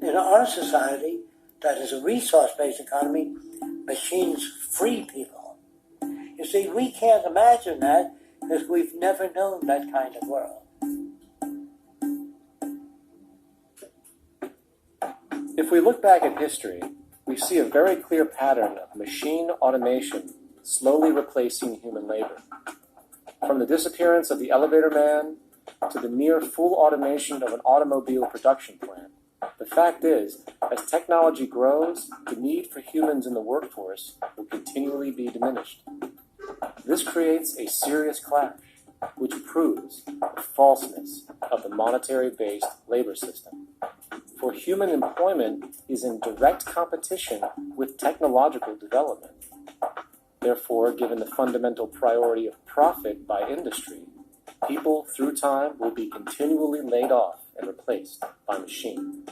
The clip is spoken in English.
In our society, that is a resource-based economy, machines free people. You see, we can't imagine that because we've never known that kind of world. If we look back at history, we see a very clear pattern of machine automation slowly replacing human labor. From the disappearance of the elevator man to the near full automation of an automobile production plant, the fact is, as technology grows, the need for humans in the workforce will continually be diminished. This creates a serious clash, which proves the falseness of the monetary-based labor system. For human employment is in direct competition with technological development. Therefore, given the fundamental priority of profit by industry, people through time will be continually laid off and replaced by machine.